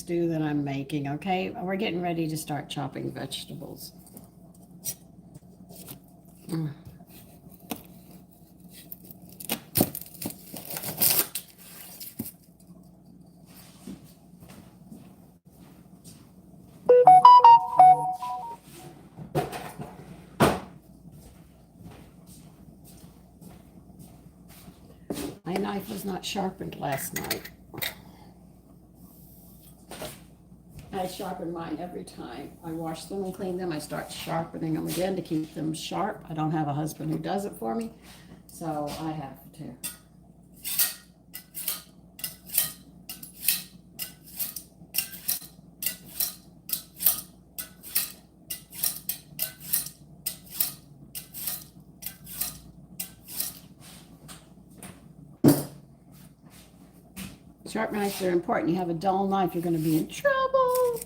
stew that I'm making, okay? We're getting ready to start chopping vegetables. Mm. My knife was not sharpened last night. I sharpen mine every time. I wash them and clean them. I start sharpening them again to keep them sharp. I don't have a husband who does it for me, so I have to. Sharp knives are important. You have a dull knife, you're going to be in trouble.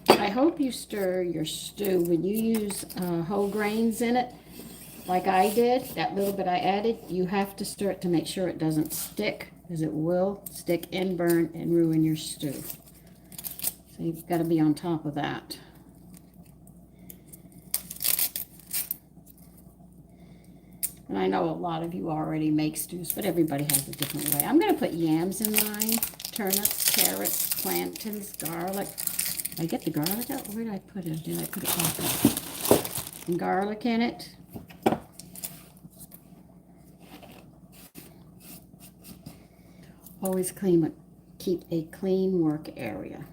I hope you stir your stew when you use whole grains in it, like I did. That little bit I added, you have to stir it to make sure it doesn't stick, because it will stick and burn and ruin your stew. So you've got to be on top of that. And I know a lot of you already make stews, but everybody has a different way. I'm going to put yams in mine, turnips, carrots, plantains, garlic. Did I get the garlic out? Where did I put it? Did I put it off? Some garlic in it. Always keep a clean work area.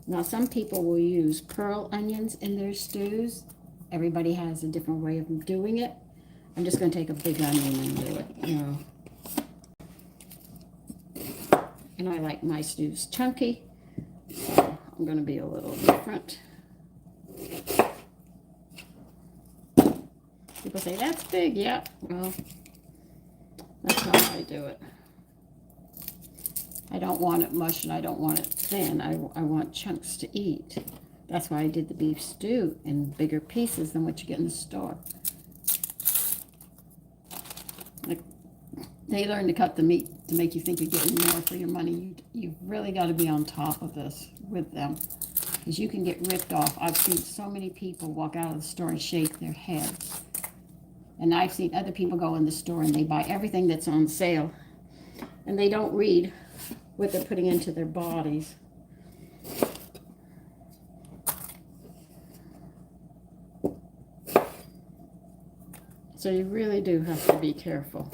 Now, some people will use pearl onions in their stews. Everybody has a different way of doing it. I'm just going to take a big onion and do it, you know. And I like my stews chunky, so I'm going to be a little different. People say, that's big. Yeah, well, that's how I do it. I don't want it mush and I don't want it thin. I want chunks to eat. That's why I did the beef stew in bigger pieces than what you get in the store. Like, they learn to cut the meat to make you think you're getting more for your money. You've really got to be on top of this with them, because you can get ripped off. I've seen so many people walk out of the store and shake their heads. And I've seen other people go in the store and they buy everything that's on sale. And they don't read what they're putting into their bodies. So you really do have to be careful.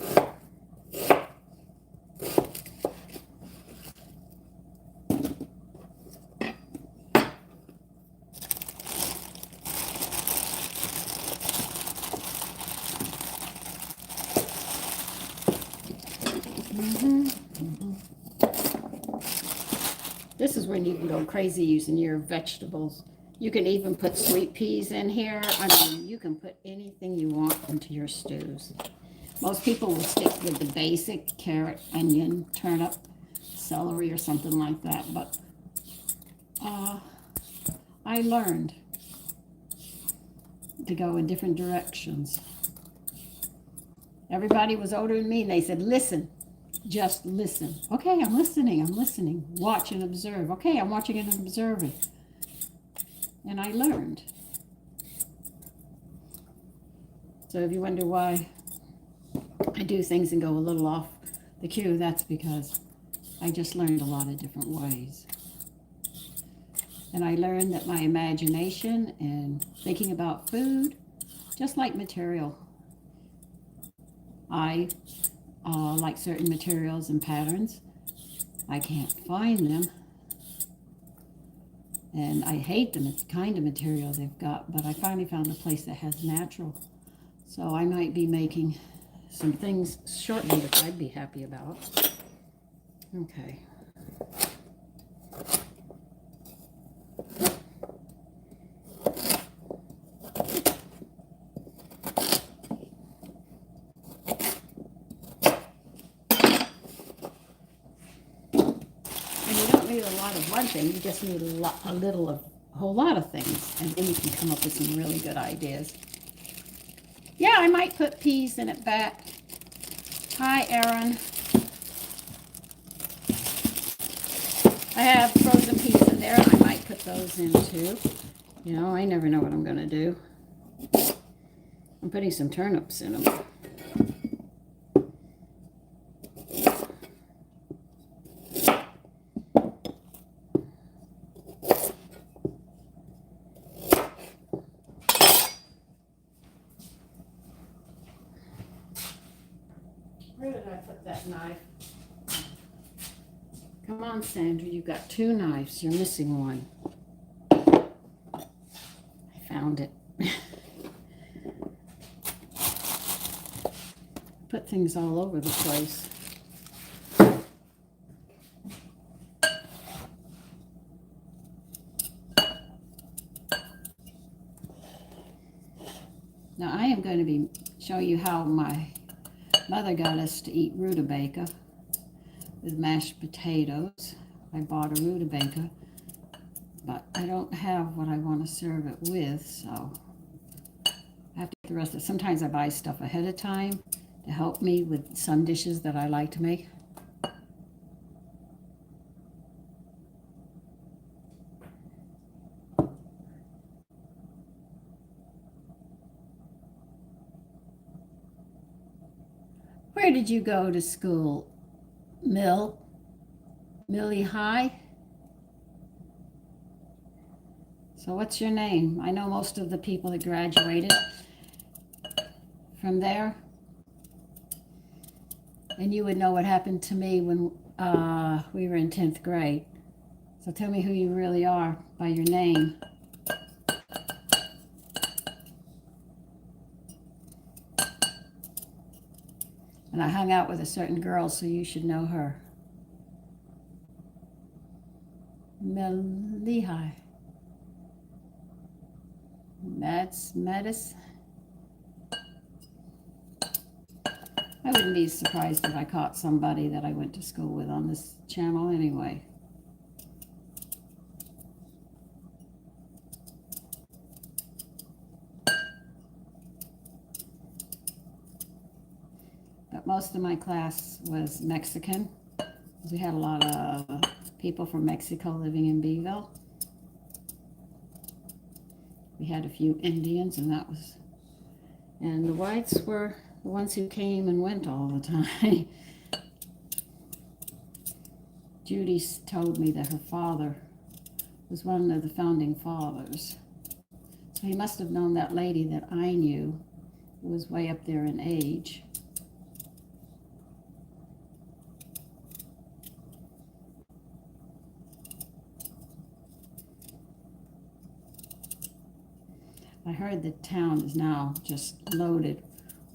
This is when you can go crazy using your vegetables. You can even put sweet peas in here. I mean, you can put anything you want into your stews. Most people will stick with the basic carrot, onion, turnip, celery, or something like that. But I learned to go in different directions. Everybody was older than me, and they said, listen, just listen. Okay, I'm listening. Watch and observe. Okay, I'm watching and observing. And I learned. So if you wonder why I do things and go a little off the cue, that's because I just learned a lot of different ways. And I learned that my imagination and thinking about food, just like material, I like certain materials and patterns. I can't find them. And I hate the kind of material they've got, but I finally found a place that has natural. So I might be making some things shortly that I'd be happy about. Okay. A lot of one thing, you just need a whole lot of things, and then you can come up with some really good ideas. Yeah, I might put peas in it back. Hi, Erin. I have frozen peas in there. I might put those in too. You know, I never know what I'm going to do. I'm putting some turnips in them. Where did I put that knife? Come on, Sandra, you got 2 knives. You're missing one. I found it. Put things all over the place. Now I am going to be showing you how my mother got us to eat rutabaga with mashed potatoes. I bought a rutabaga, but I don't have what I want to serve it with, so I have to get the rest of it. Sometimes I buy stuff ahead of time to help me with some dishes that I like to make. Where did you go to school? Millie High? So what's your name? I know most of the people that graduated from there. And you would know what happened to me when we were in 10th grade. So tell me who you really are by your name. And I hung out with a certain girl, so you should know her. Lehigh. Mattis. I wouldn't be surprised if I caught somebody that I went to school with on this channel anyway. But most of my class was Mexican. We had a lot of people from Mexico living in Beeville. We had a few Indians, and the whites were the ones who came and went all the time. Judy told me that her father was one of the founding fathers. So he must have known that lady that I knew, who was way up there in age. I heard the town is now just loaded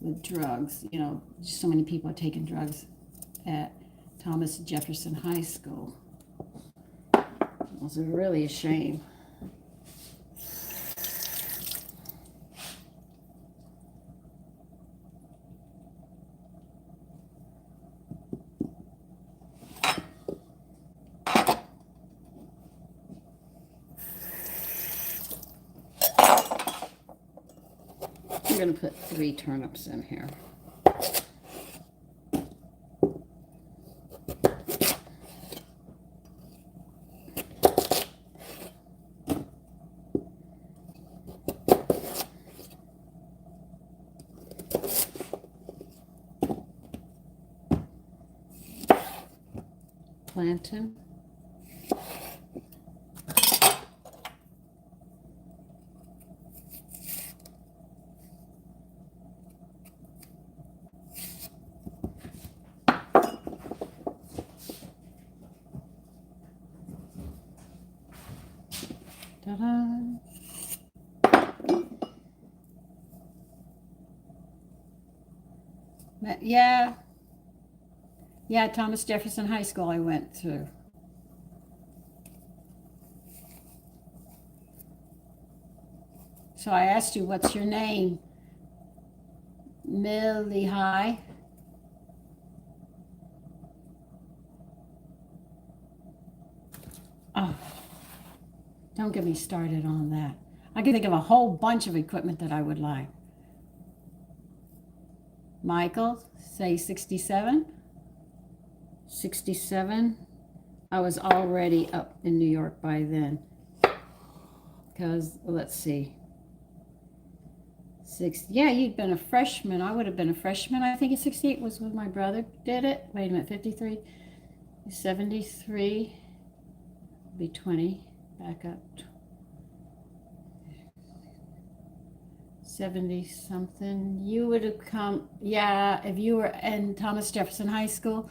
with drugs. You know, so many people are taking drugs at Thomas Jefferson High School. It was really a shame. I'm going to put 3 turnips in here. Plantain. Ta-da. Yeah, Thomas Jefferson High School I went to. So I asked you, what's your name? Millie High. Oh, don't get me started on that. I can think of a whole bunch of equipment that I would like. Michael, say 67. 67. I was already up in New York by then. Because, let's see. Yeah, you'd been a freshman. I would have been a freshman. I think in 68 was when my brother did it. Wait a minute, 53. 73. Be 20. Back up. 70 something. You would have come, yeah, if you were in Thomas Jefferson High School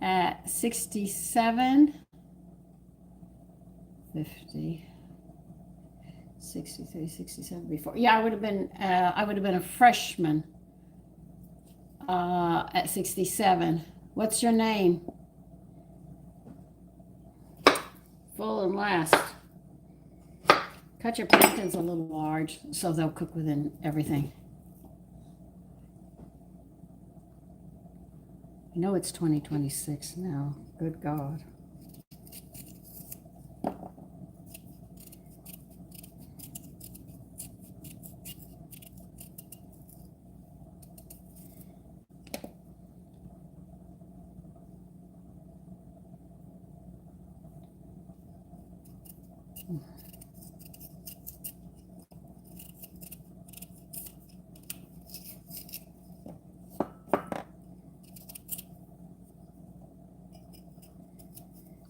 at 67, 50, 63, 67 before. Yeah, I would have been a freshman at 67. What's your name? Full and last. Cut your plantains a little large so they'll cook within everything. You know it's 2026 now. Good God.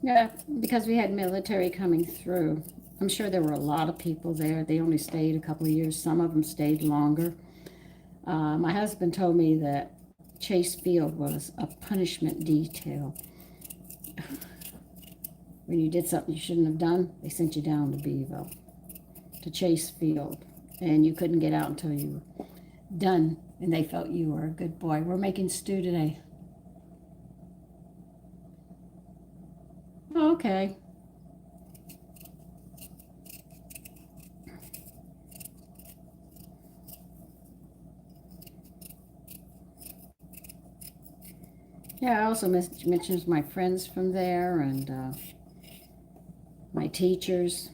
Yeah, because we had military coming through. I'm sure there were a lot of people there. They only stayed a couple of years. Some of them stayed longer. My husband told me that Chase Field was a punishment detail. When you did something you shouldn't have done, they sent you down to Beeville, to Chase Field, and you couldn't get out until you were done, and they felt you were a good boy. We're making stew today. Okay. Yeah, I also mentions my friends from there and my teachers.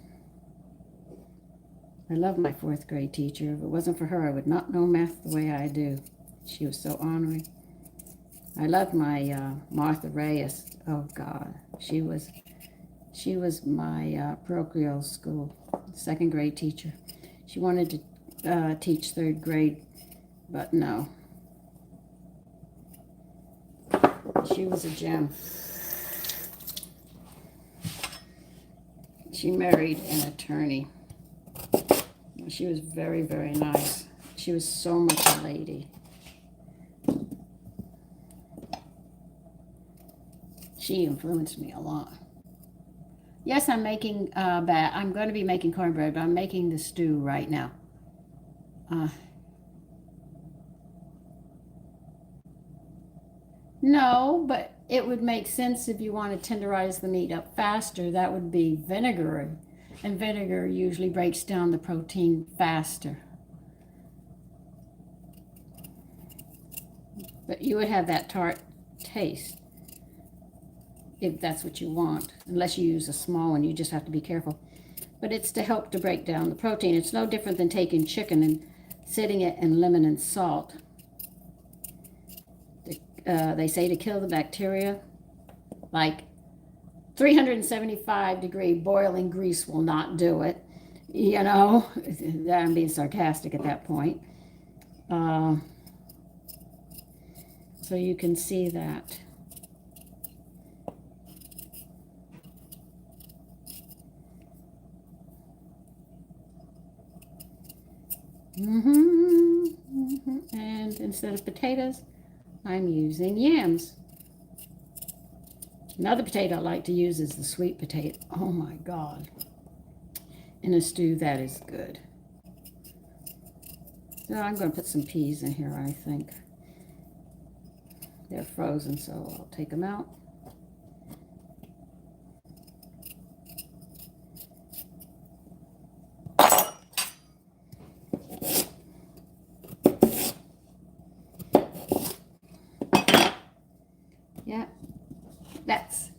I love my 4th grade teacher. If it wasn't for her, I would not know math the way I do. She was so honoring. I loved my Martha Reyes. Oh God, she was my parochial school 2nd grade teacher. She wanted to teach 3rd grade, but no. She was a gem. She married an attorney. She was very, very nice. She was so much a lady. She influenced me a lot. Yes, I'm making I'm going to be making cornbread, but I'm making the stew right now. No, but it would make sense if you want to tenderize the meat up faster. That would be vinegar, and vinegar usually breaks down the protein faster. But you would have that tart taste if that's what you want, unless you use a small one. You just have to be careful. But it's to help to break down the protein. It's no different than taking chicken and sitting it in lemon and salt. They say to kill the bacteria, like 375-degree boiling grease will not do it. You know, I'm being sarcastic at that point. So you can see that. And instead of potatoes, I'm using yams. Another potato I like to use is the sweet potato. Oh my God. In a stew, that is good. So I'm going to put some peas in here, I think. They're frozen, so I'll take them out. Yeah, that's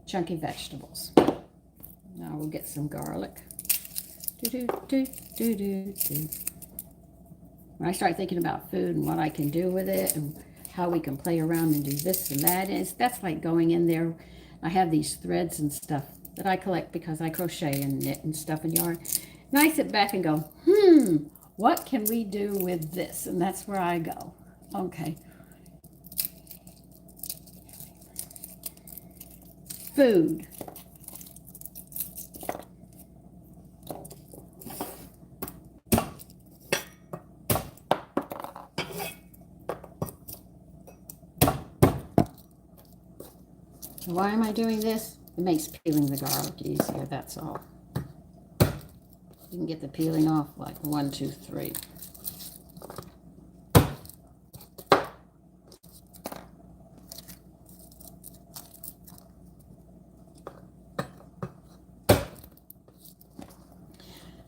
chunky vegetables. Now we'll get some garlic. when I start thinking about food and what I can do with it and how we can play around and do this and that, that's like going in there. I have these threads and stuff that I collect because I crochet and knit and stuff and yarn. And I sit back and go, what can we do with this? And that's where I go. Okay. Food. Why am I doing this? It makes peeling the garlic easier, that's all. You can get the peeling off like 1, 2, 3.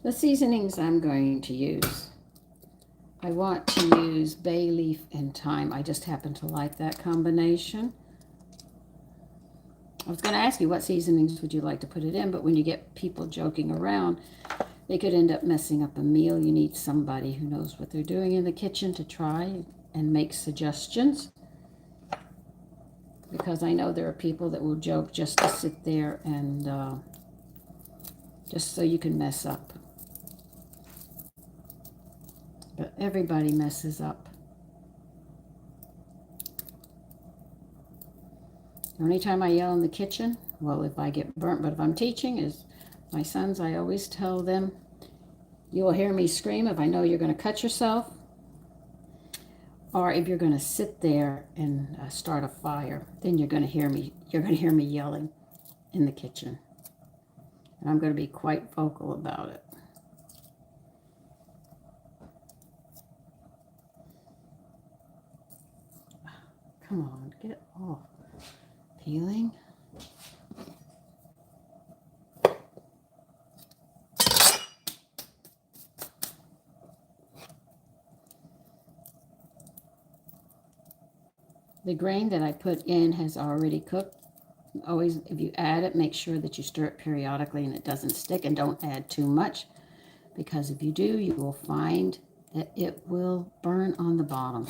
The seasonings I'm going to use. I want to use bay leaf and thyme. I just happen to like that combination. I was going to ask you what seasonings would you like to put it in, but when you get people joking around, they could end up messing up a meal. You need somebody who knows what they're doing in the kitchen to try and make suggestions. Because I know there are people that will joke just to sit there and just so you can mess up. But everybody messes up. The only time I yell in the kitchen, well, if I get burnt, but if I'm teaching, is my sons, I always tell them, you will hear me scream if I know you're going to cut yourself, or if you're going to sit there and start a fire, then you're going to hear me yelling in the kitchen. And I'm going to be quite vocal about it. Come on, get it off. Peeling. The grain that I put in has already cooked. Always, if you add it, make sure that you stir it periodically and it doesn't stick, and don't add too much, because if you do, you will find that it will burn on the bottom.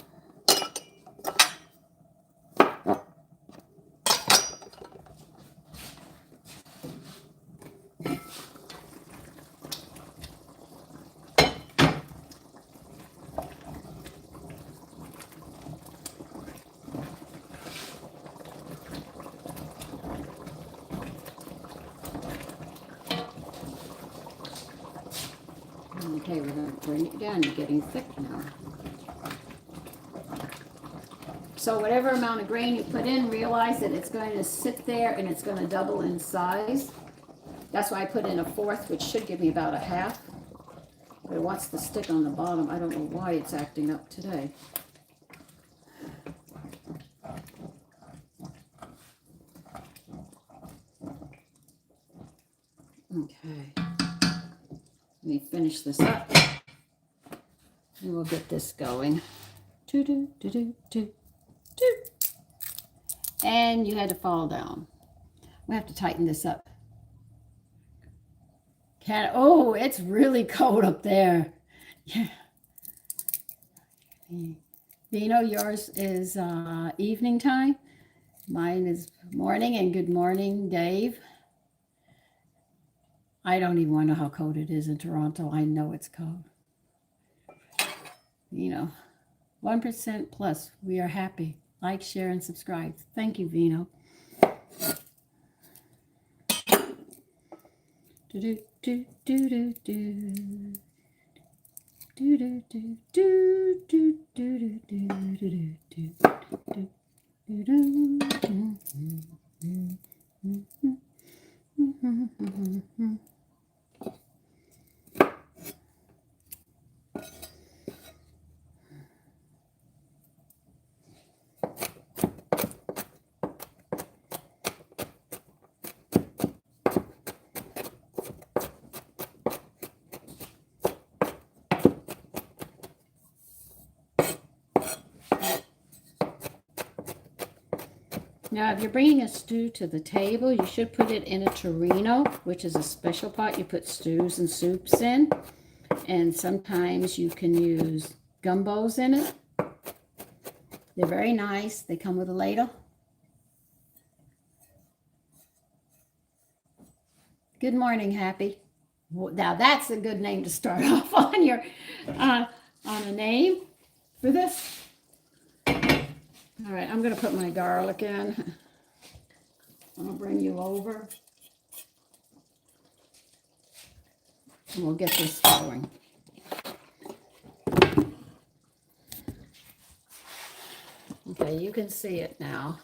Okay, we're going to bring it down. You're getting thick now. So whatever amount of grain you put in, realize that it's going to sit there and it's going to double in size. That's why I put in a 1/4, which should give me about a 1/2. But it wants to stick on the bottom. I don't know why it's acting up today. Okay. Let me finish this up, and we'll get this going. And you had to fall down. We have to tighten this up. Oh, it's really cold up there. Yeah. You know, yours is evening time. Mine is morning, and good morning, Dave. I don't even want to know how cold it is in Toronto. I know it's cold. You know, 1% plus. We are happy. Like, share, and subscribe. Thank you, Vino. Do do do do do do. Do do do do do do do do do do. Now, if you're bringing a stew to the table, you should put it in a turino, which is a special pot you put stews and soups in. And sometimes you can use gumbos in it. They're very nice. They come with a ladle. Good morning, Happy. Now that's a good name to start off on your on a name for this. All right, I'm going to put my garlic in. I'll bring you over. And we'll get this going. Okay, you can see it now.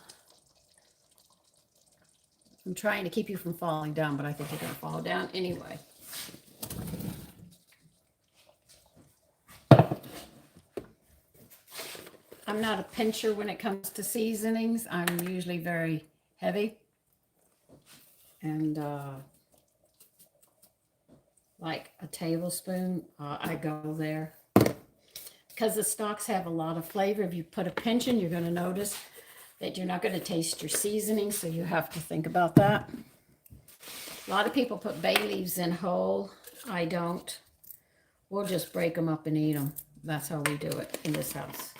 I'm trying to keep you from falling down, but I think you're going to fall down anyway. I'm not a pincher when it comes to seasonings. I'm usually very heavy. And like a tablespoon, I go there. Because the stocks have a lot of flavor. If you put a pinch in, you're going to notice that you're not going to taste your seasoning, so you have to think about that. A lot of people put bay leaves in whole. I don't. We'll just break them up and eat them. That's how we do it in this house.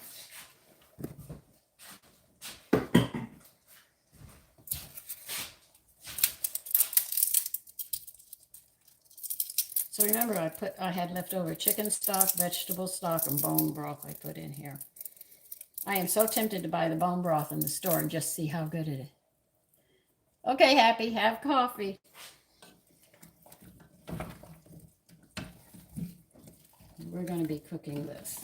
So remember, I had leftover chicken stock, vegetable stock, and bone broth I put in here. I am so tempted to buy the bone broth in the store and just see how good it is. Okay, Happy, have coffee. We're going to be cooking this.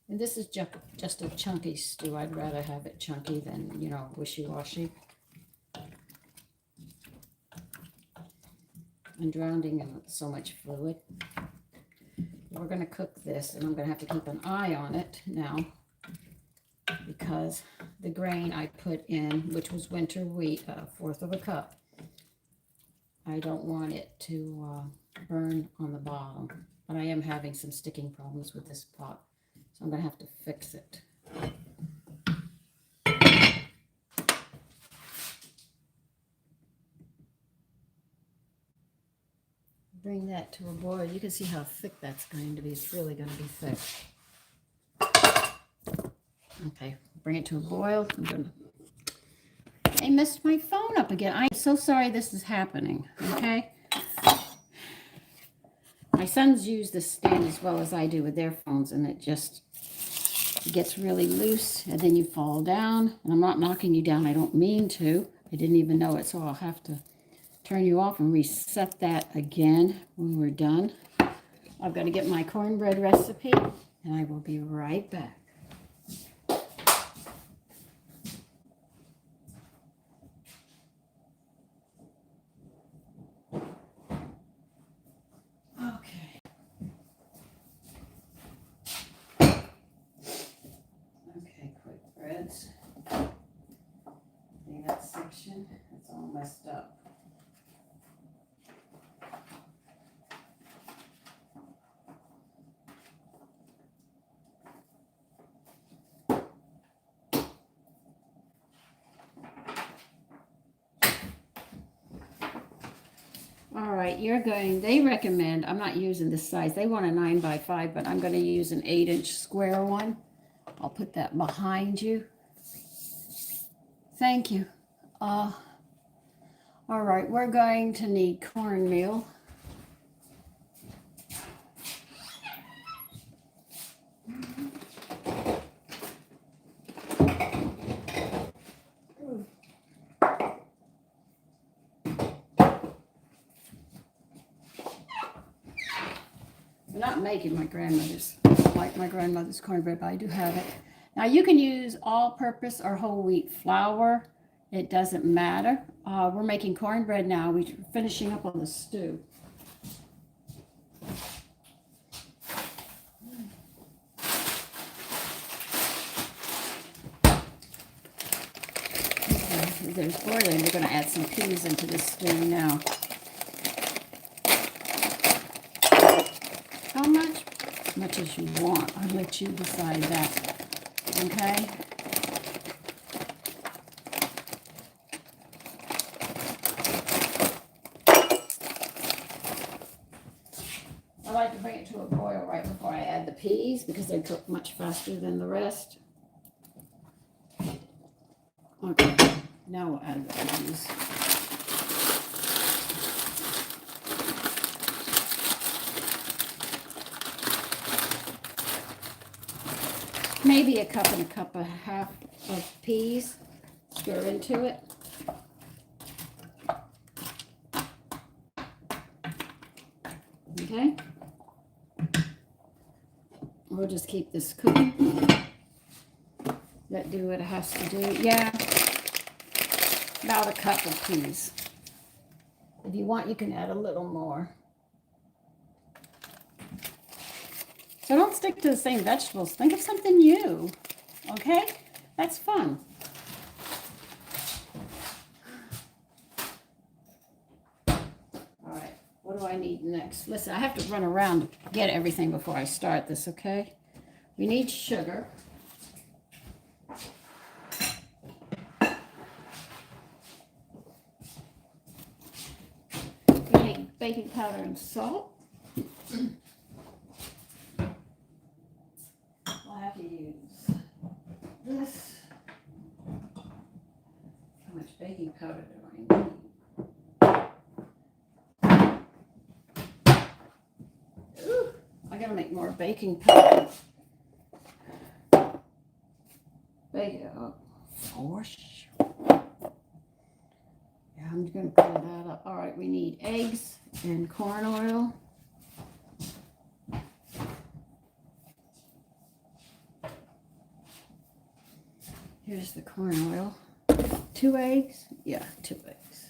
And this is just a chunky stew. I'd rather have it chunky than, wishy-washy. I'm drowning in so much fluid. We're going to cook this, and I'm going to have to keep an eye on it now because the grain I put in, which was winter wheat, 1/4 of a cup, I don't want it to burn on the bottom. But I am having some sticking problems with this pot, so I'm going to have to fix it. Bring that to a boil. You can see how thick that's going to be. It's really going to be thick. Okay, bring it to a boil. I messed my phone up again. I'm so sorry this is happening, okay? My sons use this stand as well as I do with their phones, and it just gets really loose, and then you fall down. And I'm not knocking you down. I don't mean to. I didn't even know it, so I'll have to turn you off and reset that again when we're done. I've got to get my cornbread recipe, and I will be right back. Okay. Okay, quick breads. See that section? It's all messed up. All right, they recommend, I'm not using this size. They want a 9x5, but I'm going to use an 8-inch square one. I'll put that behind you. Thank you. All right, we're going to need cornmeal. Not making my grandmother's, like my grandmother's cornbread, but I do have it. Now you can use all-purpose or whole wheat flour. It doesn't matter. We're making cornbread now. We're finishing up on the stew. Okay, there's boiling. We're going to add some peas into this stew now. How much? As much as you want. I'll let you decide that. Okay? add the peas because they cook much faster than the rest. Okay, now we'll add the peas. Maybe a cup and a half of peas. Stir into it. Okay. We'll just keep this cooking. Let do what it has to do. Yeah, about a cup of peas. If you want, you can add a little more. So don't stick to the same vegetables. Think of something new. Okay? That's fun. What do I need next? Listen, I have to run around to get everything before I start this, okay? We need sugar. We need baking powder and salt. I'll have to use this. How much baking powder do I need? I gotta make more baking powder. For sure. Yeah, I'm gonna clear that up. All right, we need eggs and corn oil. Here's the corn oil. 2 eggs? Yeah, 2 eggs.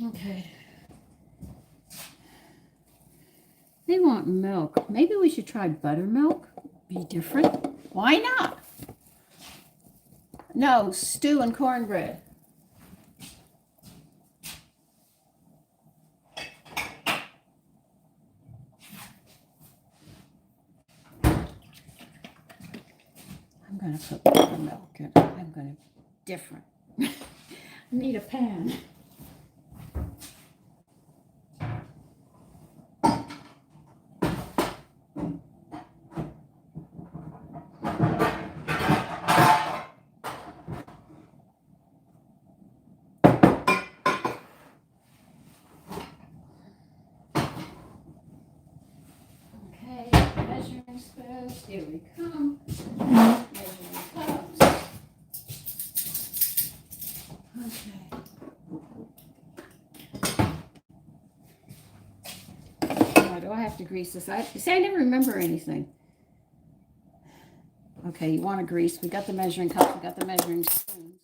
Okay. They want milk. Maybe we should try buttermilk. Be different. Why not? No, stew and cornbread. I'm going to put buttermilk in. I'm going to different. I need a pan. Measuring spoons, here we come. Measuring cups. Okay. Why do I have to grease this? See, I never remember anything. Okay, you want to grease. We got the measuring cup, we got the measuring spoons.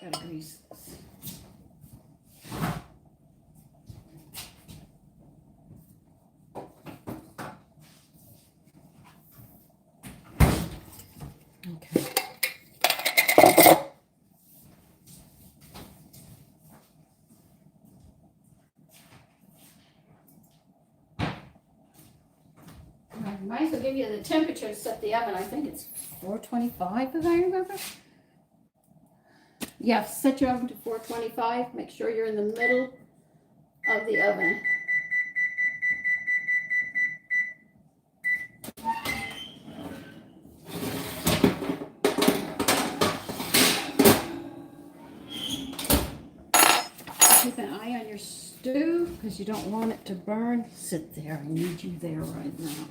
Gotta grease this. Okay. I might as well give you the temperature to set the oven. I think it's 425 if I remember. Yeah, set your oven to 425. Make sure you're in the middle of the oven. Keep an eye on your stew because you don't want it to burn. Sit there. I need you there right now.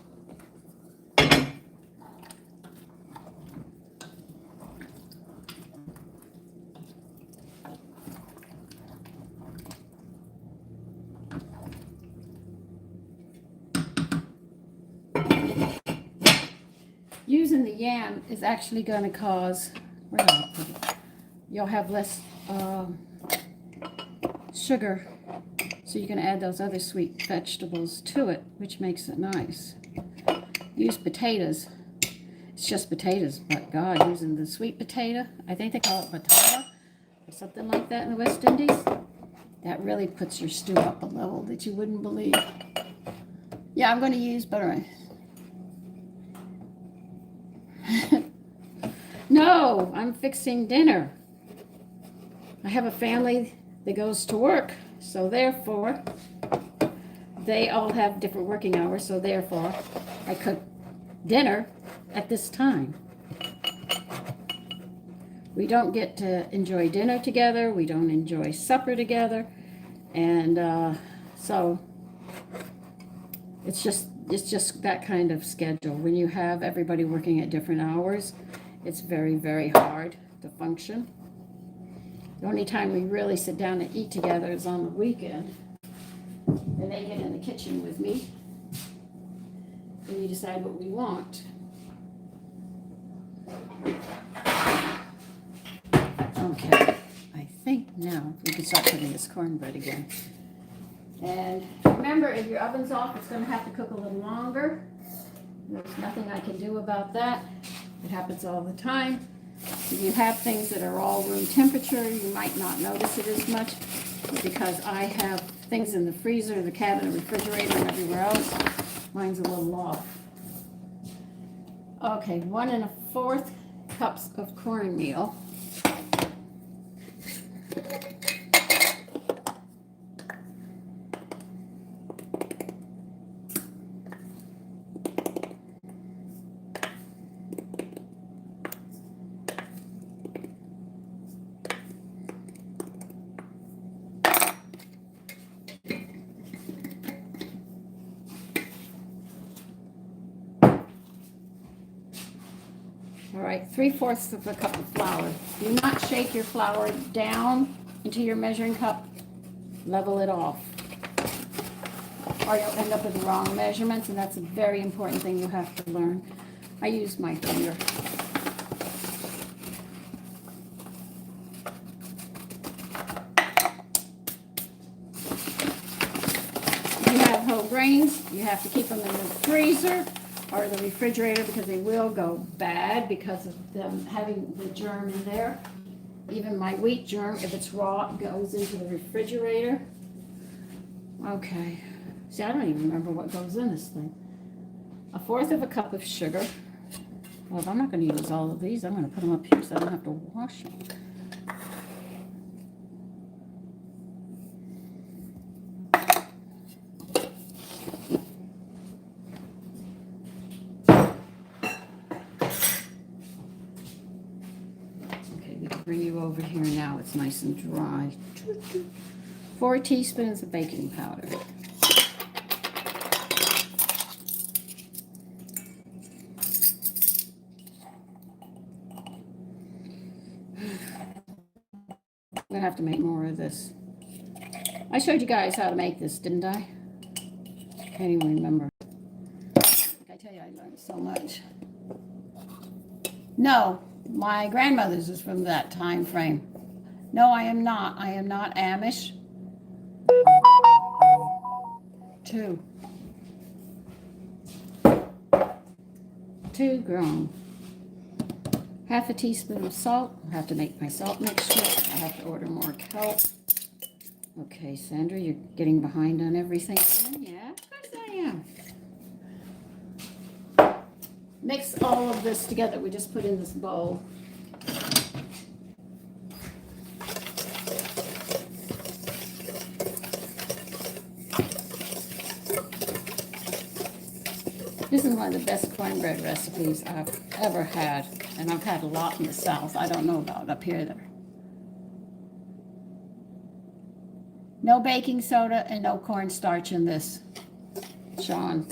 Using the yam is actually going to cause, where did I put it? You'll have less sugar, so you can add those other sweet vegetables to it, which makes it nice. Use potatoes. It's just potatoes, but God, using the sweet potato, I think they call it batata or something like that in the West Indies, that really puts your stew up a level that you wouldn't believe. Yeah, I'm going to use butter. No, I'm fixing dinner. I have a family that goes to work, so therefore, they all have different working hours, so therefore, I cook dinner at this time. We don't get to enjoy dinner together, we don't enjoy supper together, and so it's just that kind of schedule. When you have everybody working at different hours, it's very, very hard to function. The only time we really sit down and eat together is on the weekend, and they get in the kitchen with me, and we decide what we want. Okay, I think now we can start cooking this cornbread again. And remember, if your oven's off, it's going to have to cook a little longer. There's nothing I can do about that. It happens all the time. If you have things that are all room temperature, you might not notice it as much, because I have things in the freezer, the cabinet, refrigerator, and everywhere else. Mine's a little off. Okay, 1 1/4 cups of cornmeal. All right, 3/4 of a cup of flour. Do not shake your flour down into your measuring cup. Level it off, or you'll end up with the wrong measurements, and that's a very important thing you have to learn. I use my finger. If you have whole grains, you have to keep them in the freezer or the refrigerator, because they will go bad because of them having the germ in there. Even my wheat germ, if it's raw, goes into the refrigerator. Okay. See, I don't even remember what goes in this thing. 1/4 of a cup of sugar. Well, if I'm not going to use all of these, I'm going to put them up here so I don't have to wash them. Bring you over here now. It's nice and dry. 4 teaspoons of baking powder. I'm gonna have to make more of this. I showed you guys how to make this, didn't I? Can't even remember. I tell you, I learned so much. No. My grandmother's is from that time frame. No, I am not. I am not Amish. 2 grown. 1/2 teaspoon of salt. I have to make my salt mixture. I have to order more kelp. Okay, Sandra, you're getting behind on everything. Yeah, of course I am. Mix all of this together. We just put in this bowl. This is one of the best cornbread recipes I've ever had, and I've had a lot in the South. I don't know about up here though. No baking soda and no cornstarch in this, Sean.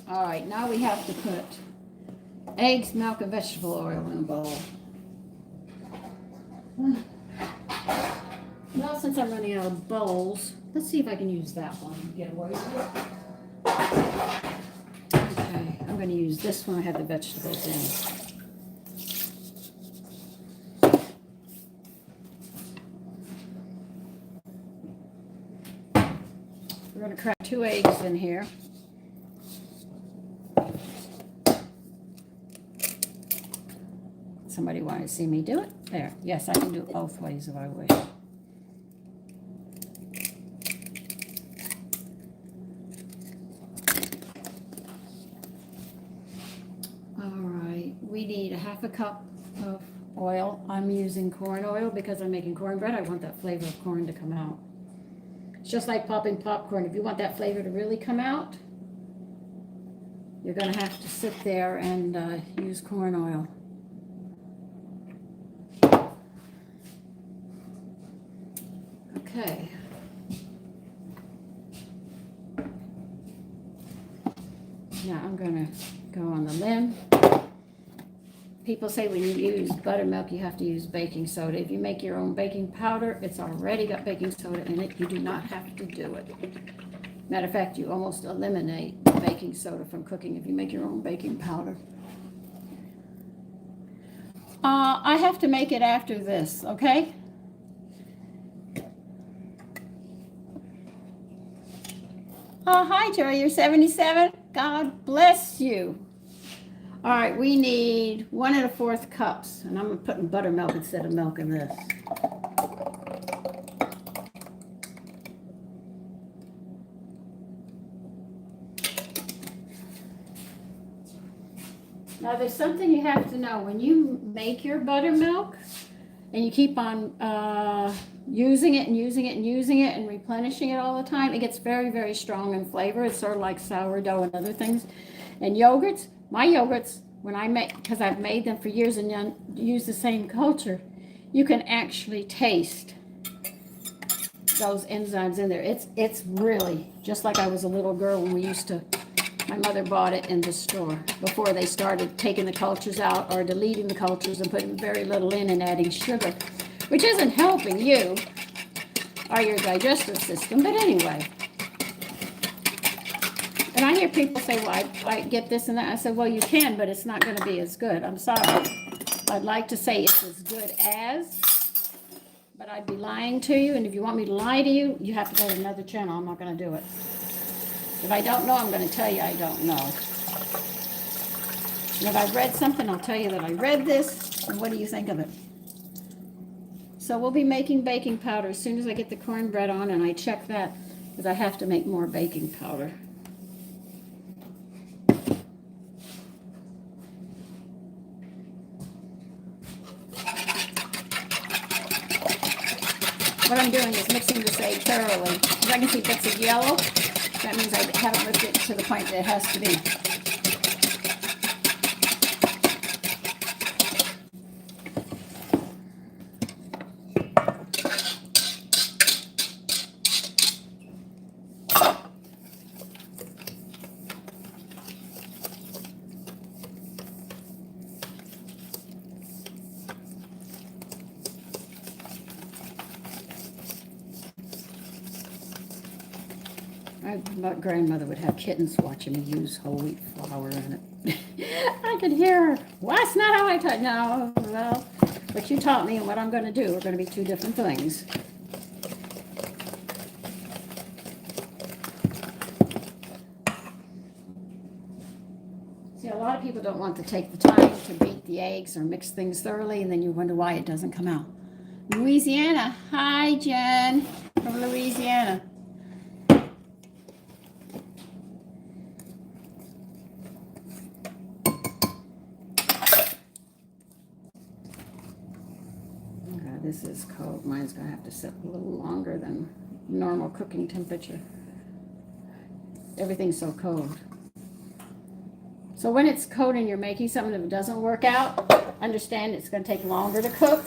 All right, now we have to put eggs, milk, and vegetable oil in a bowl. Well, since I'm running out of bowls, let's see if I can use that one and get away with it. Okay, I'm going to use this one. I have the vegetables in. We're going to crack 2 eggs in here. Somebody want to see me do it? There. Yes, I can do it both ways if I wish. a cup of oil. I'm using corn oil because I'm making cornbread. I want that flavor of corn to come out. It's just like popping popcorn. If you want that flavor to really come out, you're going to have to sit there and use corn oil. Okay. Now I'm going to go on the limb. People say when you use buttermilk, you have to use baking soda. If you make your own baking powder, it's already got baking soda in it. You do not have to do it. Matter of fact, you almost eliminate baking soda from cooking if you make your own baking powder. I have to make it after this, okay? Oh, hi, Joey. You're 77. God bless you. All right, we need 1 1/4 cups, and I'm putting buttermilk instead of milk in this. Now, there's something you have to know. When you make your buttermilk and you keep on using it and using it and using it and replenishing it all the time, it gets very, very strong in flavor. It's sort of like sourdough and other things. And yogurts, my yogurts, when I make, because I've made them for years and use the same culture, you can actually taste those enzymes in there. It's really just like I was a little girl when we used to, my mother bought it in the store before they started taking the cultures out or deleting the cultures and putting very little in and adding sugar, which isn't helping you or your digestive system, but anyway. And I hear people say, well, I get this and that. I said, well, you can, but it's not going to be as good. I'm sorry. I'd like to say it's as good as, but I'd be lying to you. And if you want me to lie to you, you have to go to another channel. I'm not going to do it. If I don't know, I'm going to tell you I don't know. And if I've read something, I'll tell you that I read this. And what do you think of it? So we'll be making baking powder as soon as I get the cornbread on, and I check that because I have to make more baking powder. What I'm doing is mixing this egg thoroughly. As I can see bits of yellow, that means I haven't whipped it to the point that it has to be. My grandmother would have kittens watching me use whole wheat flour in it. I could hear her. Well, that's not how I taught. No, well, what you taught me and what I'm going to do are going to be two different things. See, a lot of people don't want to take the time to beat the eggs or mix things thoroughly, and then you wonder why it doesn't come out. Louisiana. Hi, Jen, from Louisiana. This is cold. Mine's going to have to sit a little longer than normal cooking temperature. Everything's so cold. So when it's cold and you're making something that doesn't work out, understand it's going to take longer to cook.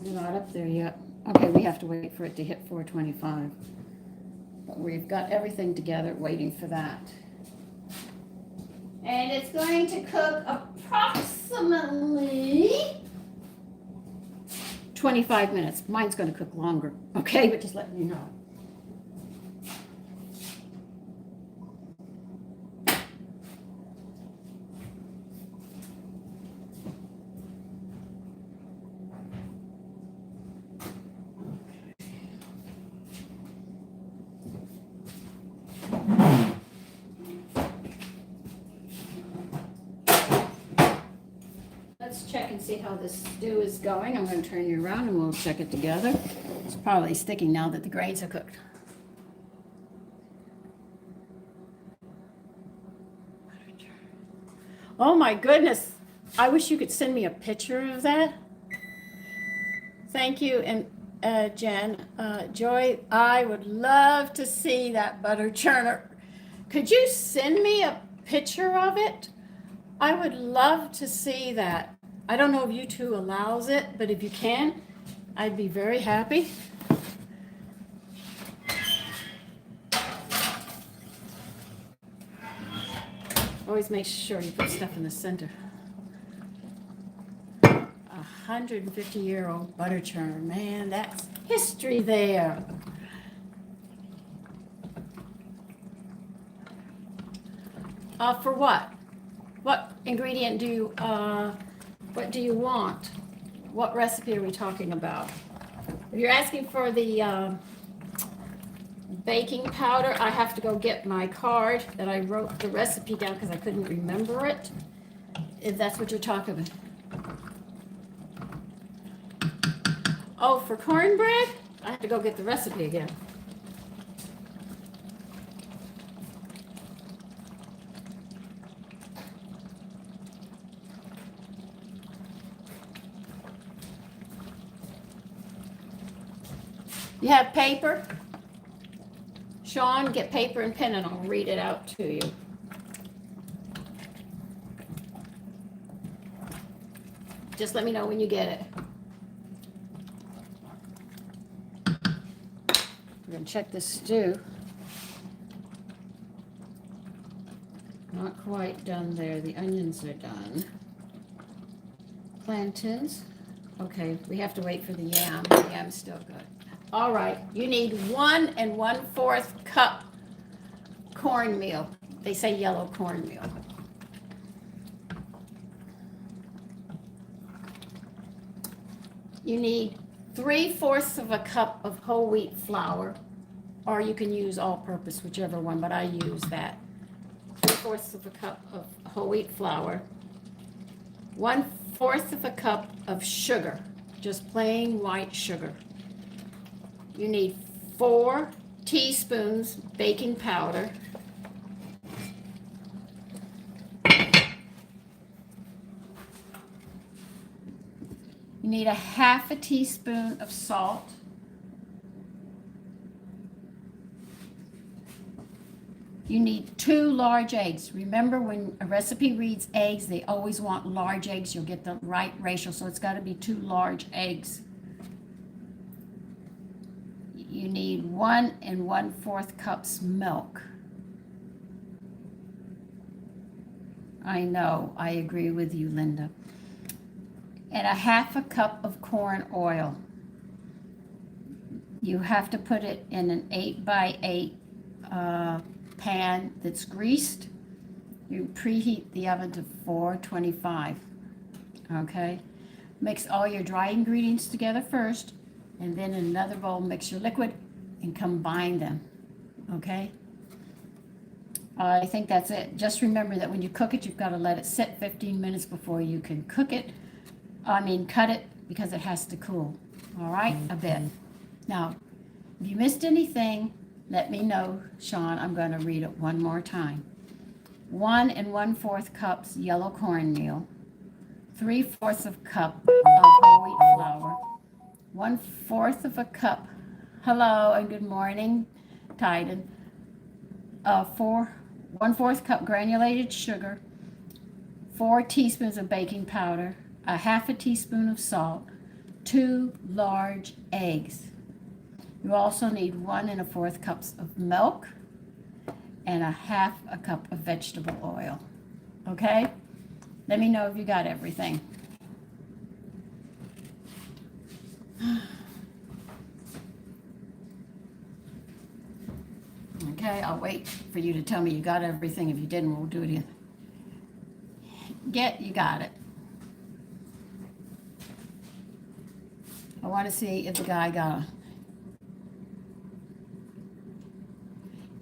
You're not up there yet. Okay, we have to wait for it to hit 425. But we've got everything together waiting for that. And it's going to cook approximately 25 minutes. Mine's going to cook longer, okay? But just letting you know. Let's check and see how this stew is going. I'm going to turn you around and we'll check it together. It's probably sticking now that the grains are cooked. Oh my goodness. I wish you could send me a picture of that. Thank you. And Jen, Joy, I would love to see that butter churner. Could you send me a picture of it? I would love to see that. I don't know if YouTube allows it, but if you can, I'd be very happy. Always make sure you put stuff in the center. 150-year-old butter churner, man, that's history there. For what? What ingredient do you, what do you want? What recipe are we talking about? If you're asking for the baking powder, I have to go get my card that I wrote the recipe down because I couldn't remember it. If that's what you're talking about. Oh, for cornbread? I have to go get the recipe again. You have paper? Sean, get paper and pen and I'll read it out to you. Just let me know when you get it. We're going to check the stew. Not quite done there. The onions are done. Plantains. Okay, we have to wait for the yam. The yam's still good. All right, you need 1 1/4 cup cornmeal. They say yellow cornmeal. You need 3/4 of a cup of whole wheat flour, or you can use all-purpose, whichever one, but I use that. 3/4 of a cup of whole wheat flour. 1/4 of a cup of sugar, just plain white sugar. You need 4 teaspoons baking powder. You need a 1/2 teaspoon of salt. You need 2 large eggs. Remember, when a recipe reads eggs, they always want large eggs. You'll get the right ratio, so it's got to be 2 large eggs. You need 1 1/4 cups milk. I know, I agree with you, Linda. And a 1/2 cup of corn oil. You have to put it in an 8x8 pan that's greased. You preheat the oven to 425. Okay? Mix all your dry ingredients together first, and then in another bowl, mix your liquid and combine them. Okay? I think that's it. Just remember that when you cook it, you've got to let it sit 15 minutes before you can cut it, because it has to cool. All right? A bit. Now, if you missed anything, let me know, Sean. I'm going to read it one more time. 1 1/4 cups yellow cornmeal. 3/4 of a cup of whole wheat flour. 1/4 of a cup. Hello and good morning, Titan. 1/4 cup granulated sugar. 4 teaspoons of baking powder. A 1/2 teaspoon of salt. 2 large eggs. You also need 1 1/4 cups of milk and a 1/2 cup of vegetable oil. Okay? Let me know if you got everything. Okay, I'll wait for you to tell me you got everything. If you didn't, we'll do it again. You got it. I want to see if the guy got it.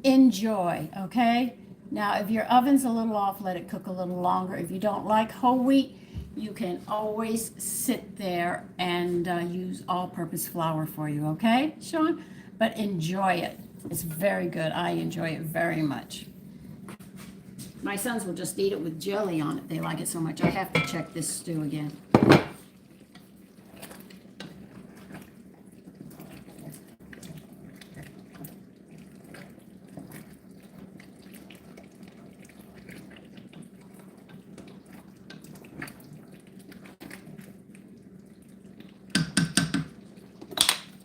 Enjoy, okay? Now, if your oven's a little off, let it cook a little longer. If you don't like whole wheat, you can always sit there and use all-purpose flour for you, okay, Sean? But enjoy it. It's very good. I enjoy it very much. My sons will just eat it with jelly on it. They like it so much. I have to check this stew again.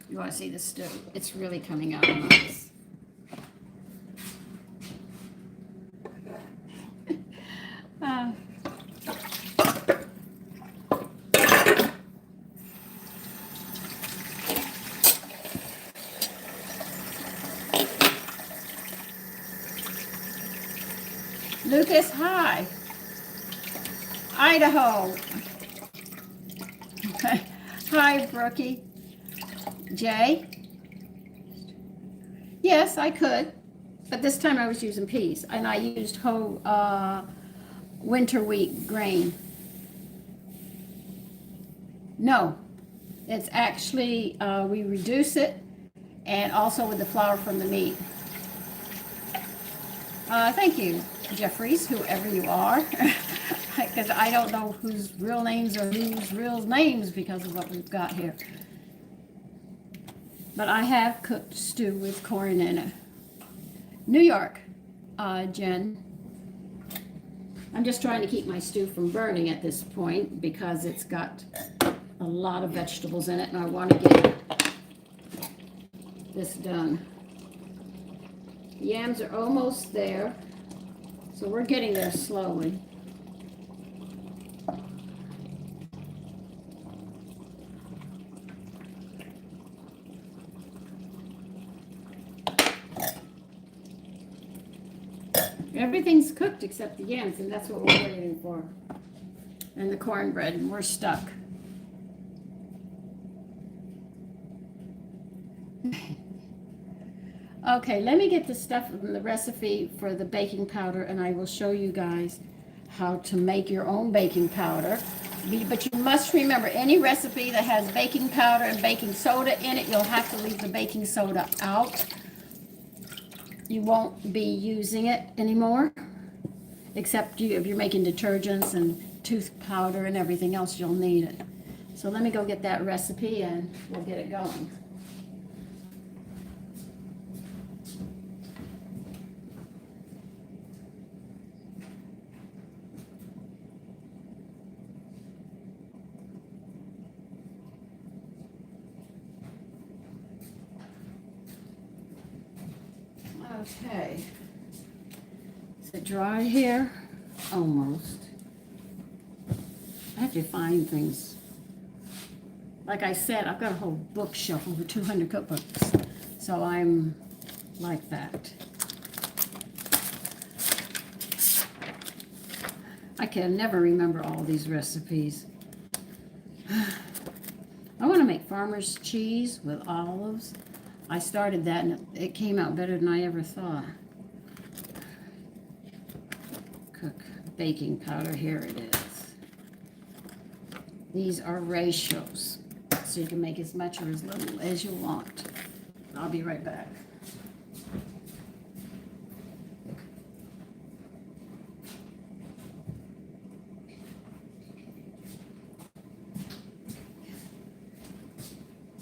You want to see the stew? It's really coming out nice. Lucas, hi. Idaho. Hi, Brookie. Jay? Yes, I could. But this time I was using peas. And I used whole winter wheat grain. No. It's actually, we reduce it. And also with the flour from the meat. Thank you, Jeffries, whoever you are. Because I don't know whose real names are whose real names because of what we've got here. But I have cooked stew with corn in it. New York, Jen. I'm just trying to keep my stew from burning at this point because it's got a lot of vegetables in it and I want to get this done. The yams are almost there, so we're getting there slowly. Everything's cooked except the yams, and that's what we're waiting for. And the cornbread, and we're stuck. Okay, let me get the stuff from the recipe for the baking powder, and I will show you guys how to make your own baking powder. But you must remember, any recipe that has baking powder and baking soda in it, you'll have to leave the baking soda out. You won't be using it anymore, except if you're making detergents and tooth powder and everything else, you'll need it. So let me go get that recipe and we'll get it going. Okay, is it dry here? Almost. I have to find things. Like I said, I've got a whole bookshelf, over 200 cookbooks, so I'm like that. I can never remember all these recipes. I want to make farmer's cheese with olives. I started that and it came out better than I ever thought. Cook baking powder, here it is. These are ratios, so you can make as much or as little as you want. I'll be right back.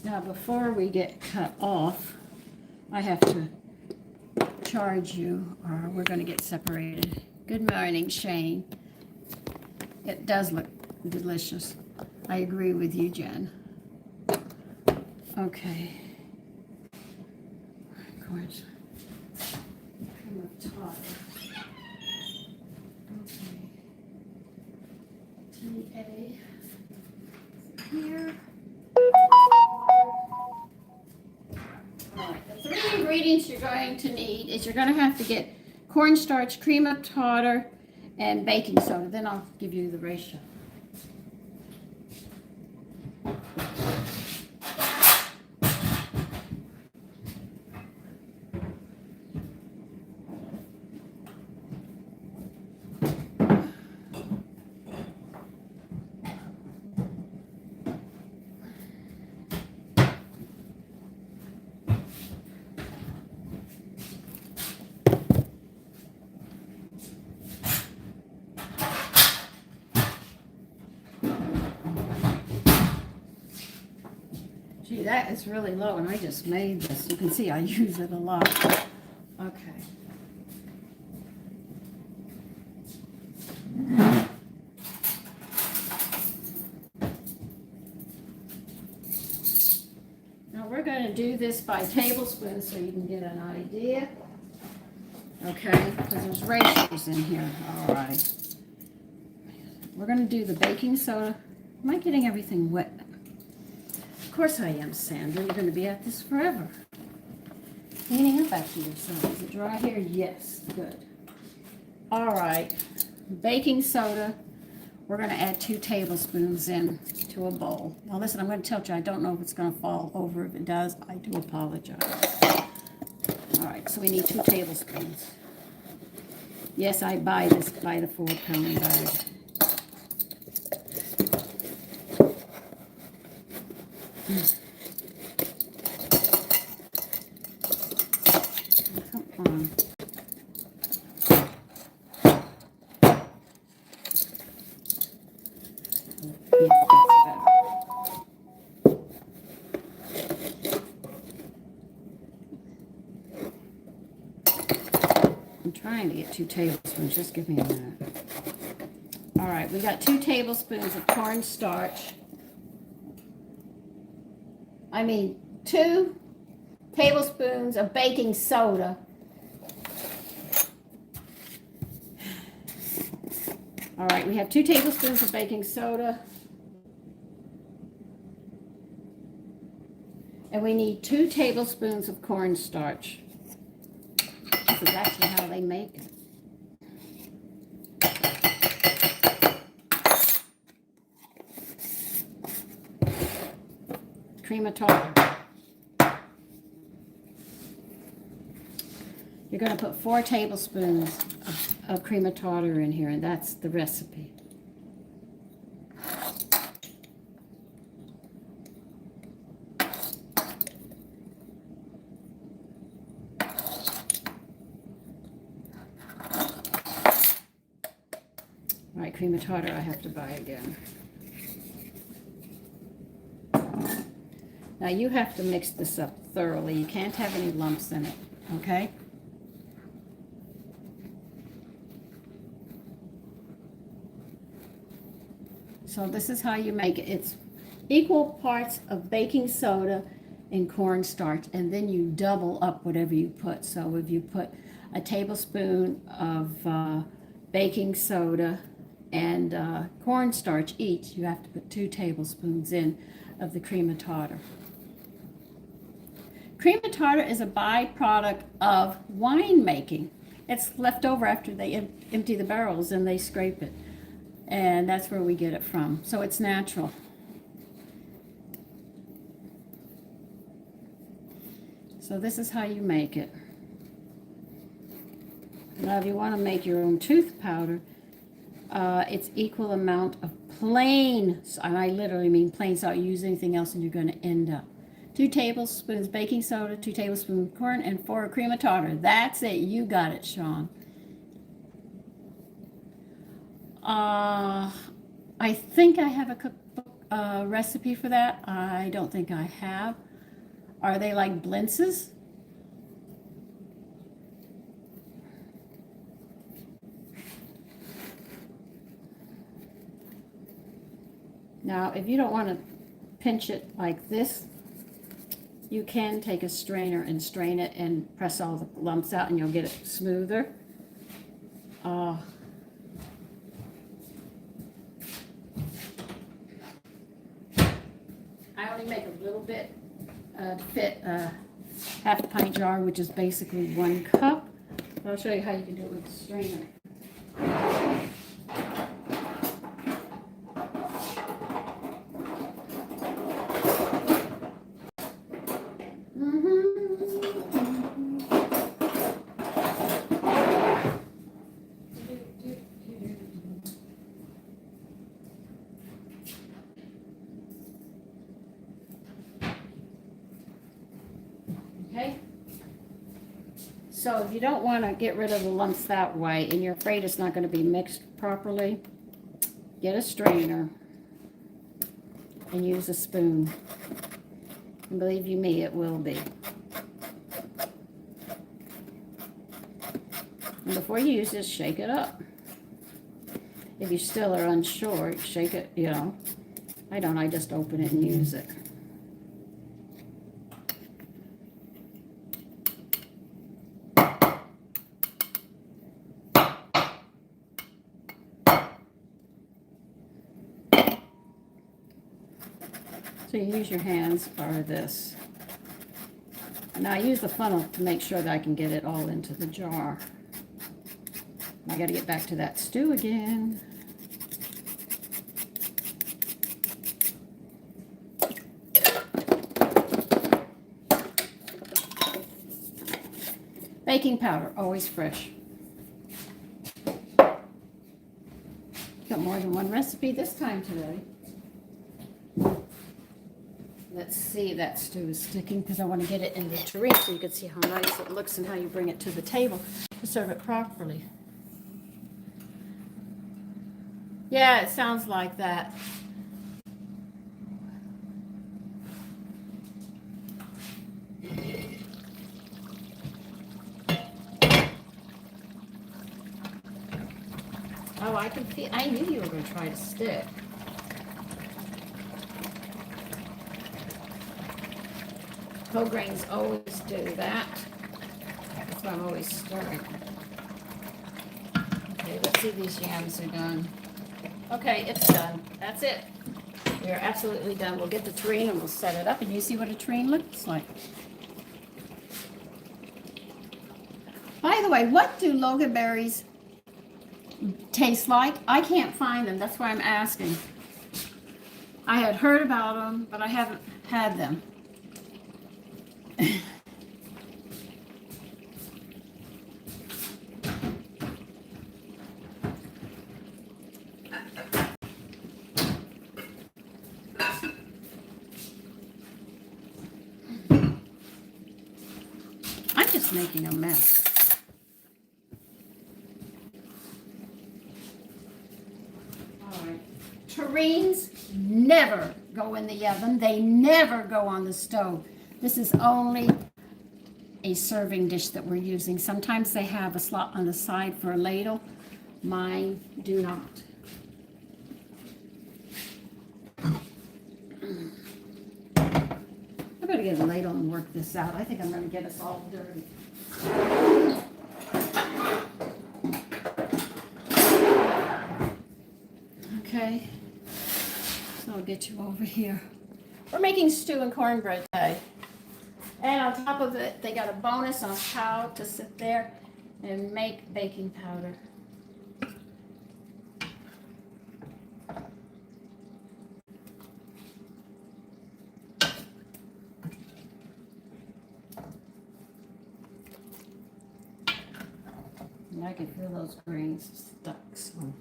Now, before we get cut off, I have to charge you, or we're going to get separated. Good morning, Shane. It does look delicious. I agree with you, Jen. Okay. Of course. Cream of tartar. Okay. TA. Here. The three ingredients you're going to need is you're going to have to get cornstarch, cream of tartar, and baking soda. Then I'll give you the ratio. Gee, that is really low, and I just made this. You can see I use it a lot. Okay. Now we're going to do this by tablespoons so you can get an idea. Okay, because there's ratios in here. All right. We're going to do the baking soda. Am I getting everything wet? Of course I am, Sandra. You're going to be at this forever. Cleaning up after yourself. Is it dry here? Yes. Good. All right. Baking soda. We're going to add 2 tablespoons in to a bowl. Now listen, I'm going to tell you, I don't know if it's going to fall over. If it does, I do apologize. All right, so we need 2 tablespoons. Yes, I buy this by the 4-pound bag. Come on. Yeah, that's better. I'm trying to get 2 tablespoons. Just give me a minute. All right, we got 2 tablespoons of cornstarch. 2 tablespoons of baking soda. All right, we have 2 tablespoons of baking soda. And we need 2 tablespoons of cornstarch. This is actually how they make it. Cream of tartar. You're going to put 4 tablespoons of cream of tartar in here, and that's the recipe. All right, cream of tartar I have to buy again. Now you have to mix this up thoroughly. You can't have any lumps in it, okay? So this is how you make it. It's equal parts of baking soda and cornstarch, and then you double up whatever you put. So if you put a tablespoon of baking soda and cornstarch each, you have to put 2 tablespoons in of the cream of tartar. Cream of tartar is a byproduct of wine making. It's left over after they empty the barrels and they scrape it. And that's where we get it from. So it's natural. So this is how you make it. Now if you want to make your own tooth powder, it's equal amount of plain, and I literally mean plain salt. You use anything else and you're going to end up. 2 tablespoons baking soda, 2 tablespoons corn, and 4 cream of tartar. That's it. You got it, Sean. I think I have a cookbook recipe for that. I don't think I have. Are they like blintzes? Now, if you don't want to pinch it like this, you can take a strainer and strain it and press all the lumps out and you'll get it smoother. I only make a little bit to fit a half a pint jar, which is basically 1 cup. I'll show you how you can do it with the strainer. Okay, so if you don't want to get rid of the lumps that way and you're afraid it's not going to be mixed properly, get a strainer and use a spoon. And believe you me, it will be. And before you use this, shake it up. If you still are unsure, shake it, you know. I don't, I just open it and use it. So you use your hands or this. Now I use the funnel to make sure that I can get it all into the jar. I got to get back to that stew again. Baking powder, always fresh. Got more than one recipe this time today. Let's see, that stew is sticking because I want to get it in the tureen so you can see how nice it looks and how you bring it to the table to serve it properly. Yeah, it sounds like that. Oh, I can feel, I knew you were going to try to stick. Whole grains always do that. That's why I'm always stirring. Okay, let's see if these yams are done. Okay, it's done. That's it. We're absolutely done. We'll get the tureen and we'll set it up and you see what a tureen looks like. By the way, what do loganberries taste like? I can't find them. That's why I'm asking. I had heard about them, but I haven't had them. I'm just making a mess. All right. Tureens never go in the oven. They never go on the stove. This is only a serving dish that we're using. Sometimes they have a slot on the side for a ladle. Mine do not. I better get a ladle and work this out. I think I'm going to get us all dirty. Okay. So I'll get you over here. We're making stew and cornbread today. And on top of it, they got a bonus on how to sit there and make baking powder. And I can feel those grains stuck. So.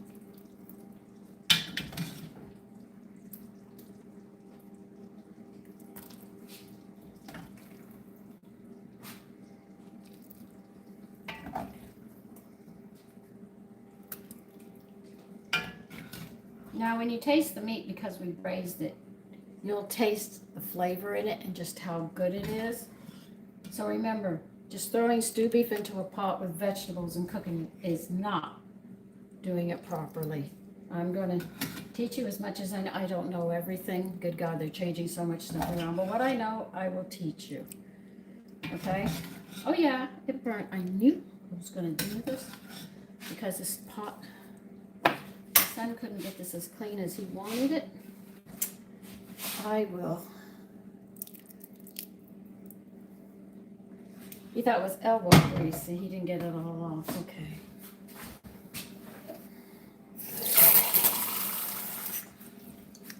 Now when you taste the meat, because we braised it, you'll taste the flavor in it and just how good it is. So remember, just throwing stew beef into a pot with vegetables and cooking is not doing it properly. I'm going to teach you as much as I know. I don't know everything. Good God, they're changing so much stuff around. But what I know, I will teach you. Okay? Oh yeah, it burnt. I knew I was going to do this because this pot... Son couldn't get this as clean as he wanted it. I will. He thought it was elbow grease, and he didn't get it all off. Okay.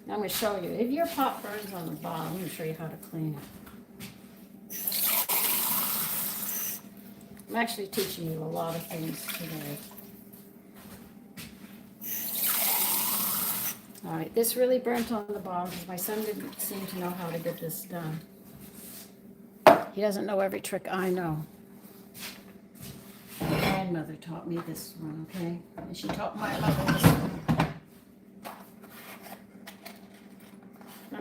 Now I'm going to show you. If your pot burns on the bottom, I'm going to show you how to clean it. I'm actually teaching you a lot of things today. All right, this really burnt on the bottom because my son didn't seem to know how to get this done. He doesn't know every trick I know. My grandmother taught me this one, okay? And she taught my mother this one.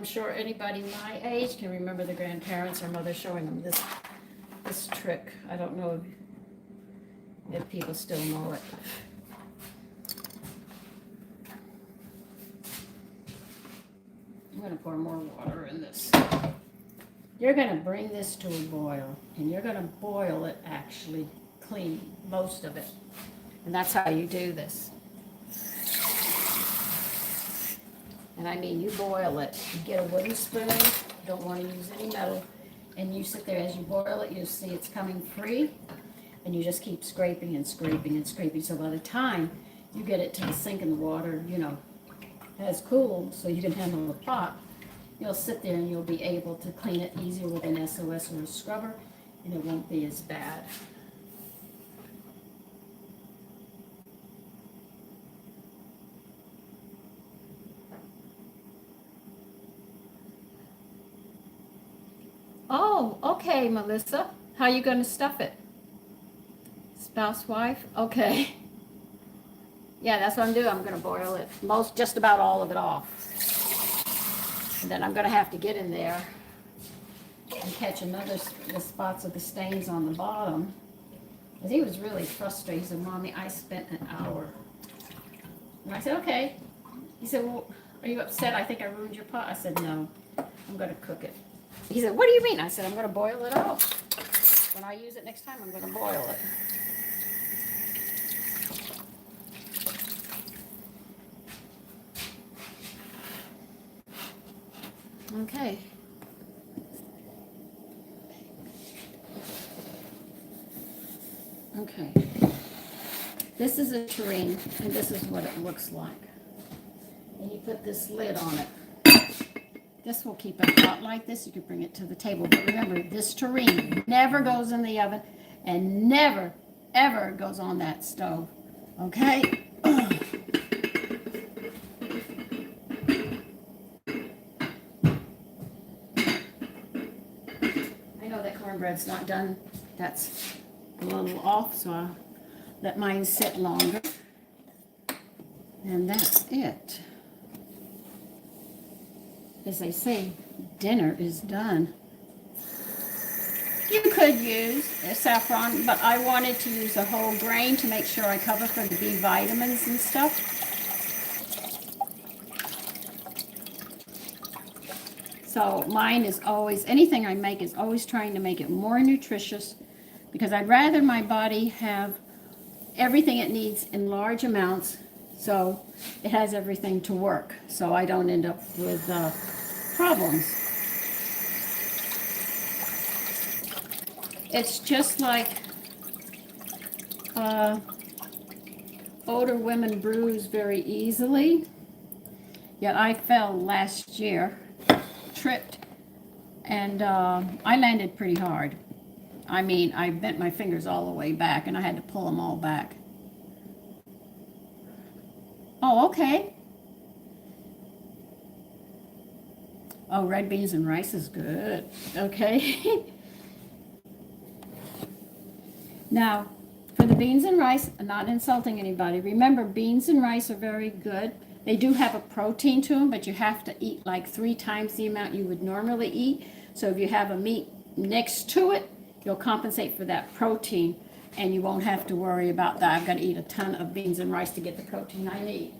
I'm sure anybody my age can remember the grandparents or mother showing them this trick. I don't know if people still know it. I'm going to pour more water in this. You're going to bring this to a boil, and you're going to boil it actually clean, most of it. And that's how you do this. And I mean, you boil it. You get a wooden spoon, don't want to use any metal, and you sit there as you boil it, you see it's coming free, and you just keep scraping and scraping and scraping. So by the time you get it to the sink and the water, you know, has cooled so you can handle the pot, you'll sit there and you'll be able to clean it easier with an SOS or a scrubber, and it won't be as bad. Oh, okay, Melissa. How are you going to stuff it? Spouse, wife? Okay. Yeah, that's what I'm doing. I'm going to boil it, just about all of it off. And then I'm going to have to get in there and catch the spots of the stains on the bottom. Because he was really frustrated. He said, Mommy, I spent an hour. And I said, okay. He said, well, are you upset? I think I ruined your pot. I said, no, I'm going to cook it. He said, what do you mean? I said, I'm going to boil it off. When I use it next time, I'm going to boil it. Okay. Okay. This is a tureen, and this is what it looks like. And you put this lid on it. This will keep it hot like this. You can bring it to the table. But remember, this tureen never goes in the oven and never, ever goes on that stove. Okay? I know that cornbread's not done. That's a little off, so I'll let mine sit longer. And that's it. As they say, dinner is done. You could use saffron, but I wanted to use a whole grain to make sure I cover for the B vitamins and stuff. So mine is always, anything I make is always trying to make it more nutritious, because I'd rather my body have everything it needs in large amounts, so it has everything to work, so I don't end up with problems. It's just like older women bruise very easily. Yet I fell last year, tripped, and I landed pretty hard. I mean, I bent my fingers all the way back, and I had to pull them all back. Oh, okay. Oh, red beans and rice is good. Okay. Now, for the beans and rice, I'm not insulting anybody. Remember, beans and rice are very good. They do have a protein to them, but you have to eat like 3 times the amount you would normally eat. So if you have a meat next to it, you'll compensate for that protein, and you won't have to worry about that. I've got to eat a ton of beans and rice to get the protein I need.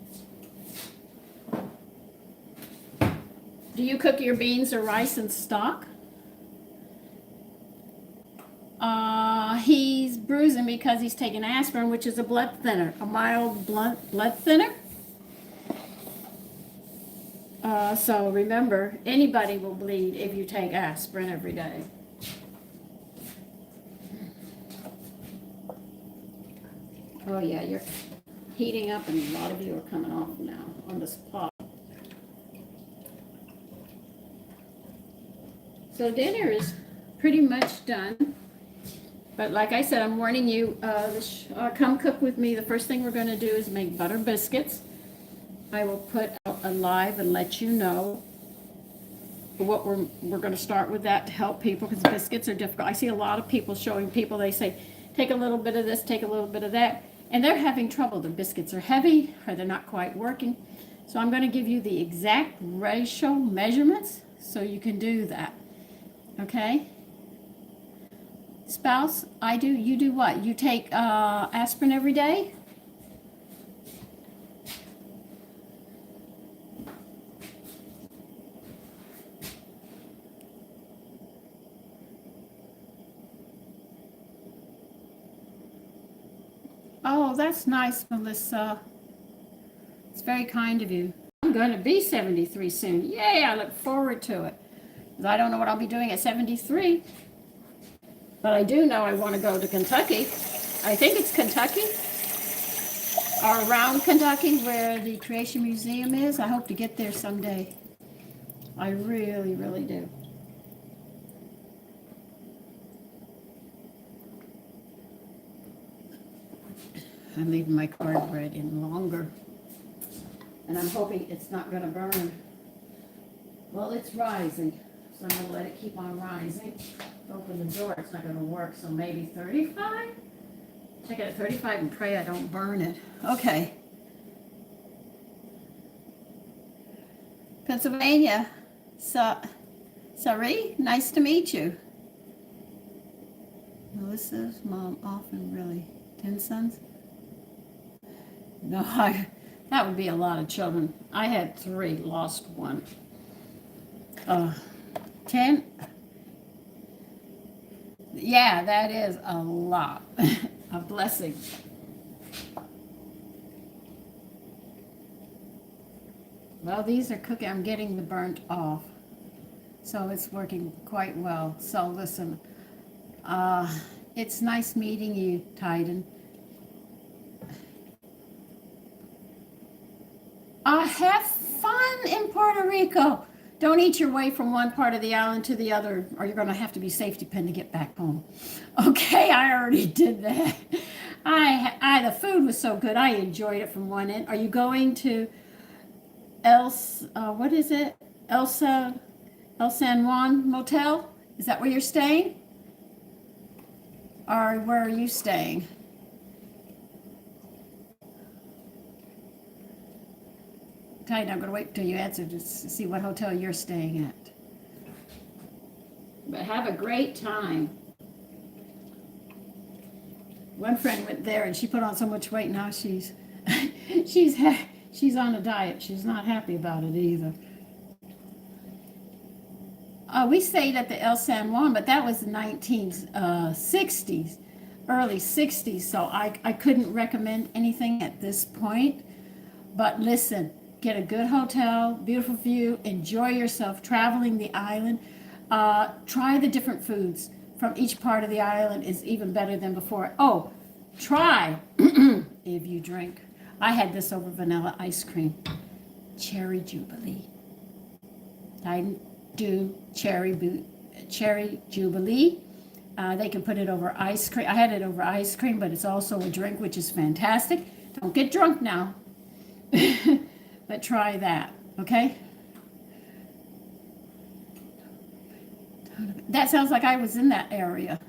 Do you cook your beans or rice in stock? He's bruising because he's taking aspirin, which is a blood thinner, a mild blood thinner. So remember, anybody will bleed if you take aspirin every day. Oh yeah, you're heating up, and a lot of you are coming off now on this pot. So dinner is pretty much done. But like I said, I'm warning you, come cook with me. The first thing we're going to do is make butter biscuits. I will put out a live and let you know what we're going to start with that to help people, because biscuits are difficult. I see a lot of people showing people, they say, take a little bit of this, take a little bit of that, and they're having trouble. The biscuits are heavy, or they're not quite working. So I'm going to give you the exact ratio measurements so you can do that. Okay? Spouse, I do, you do what? You take aspirin every day? Oh, that's nice, Melissa. It's very kind of you. I'm going to be 73 soon. Yay, I look forward to it. Because I don't know what I'll be doing at 73. But I do know I want to go to Kentucky. I think it's Kentucky. Or around Kentucky where the Creation Museum is. I hope to get there someday. I really, really do. I'm leaving my cornbread in longer. And I'm hoping it's not going to burn. Well, it's rising. So I'm going to let it keep on rising. Open the door, it's not going to work. So maybe 35? Check it at 35 and pray I don't burn it. Okay. Pennsylvania. Sorry, nice to meet you. Melissa's mom often really 10 sons? No, that would be a lot of children. I had 3, lost 1. 10? Yeah, that is a lot. A blessing. Well, these are cooking. I'm getting the burnt off. So it's working quite well. So listen, it's nice meeting you, Titan. Have fun in Puerto Rico. Don't eat your way from one part of the island to the other, or you're going to have to be safety pin to get back home. Okay, I already did that. The food was so good. I enjoyed it from one end. Are you going to what is it? El San Juan Motel? Is that where you're staying? Or where are you staying? I'm going to wait till you answer to see what hotel you're staying at. But have a great time. One friend went there and she put on so much weight. Now she's she's on a diet. She's not happy about it either. We stayed at the El San Juan, but that was the 1960s, early 60s. So I couldn't recommend anything at this point. But listen. Get a good hotel, beautiful view, enjoy yourself traveling the island. Try the different foods from each part of the island is even better than before. Oh, try, if you drink. I had this over vanilla ice cream. Cherry Jubilee. I do cherry Jubilee. They can put it over ice cream. I had it over ice cream, but it's also a drink, which is fantastic. Don't get drunk now. But try that, okay? That sounds like I was in that area.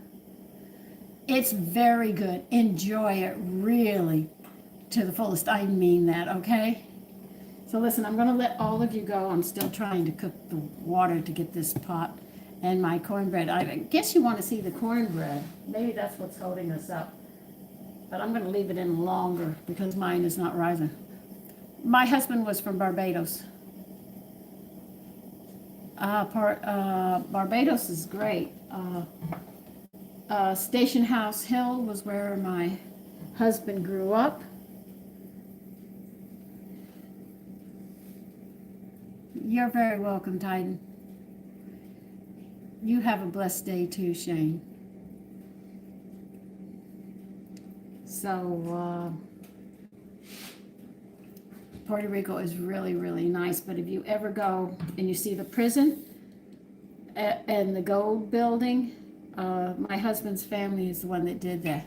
It's very good. Enjoy it really to the fullest. I mean that, okay? So listen, I'm going to let all of you go. I'm still trying to cook the water to get this pot and my cornbread. I guess you want to see the cornbread. Maybe that's what's holding us up. But I'm going to leave it in longer because mine is not rising. My husband was from Barbados. Barbados is great. Station House Hill was where my husband grew up. You're very welcome, Titan. You have a blessed day too, Shane. So, Puerto Rico is really, really nice, but if you ever go and you see the prison and the gold building, my husband's family is the one that did that.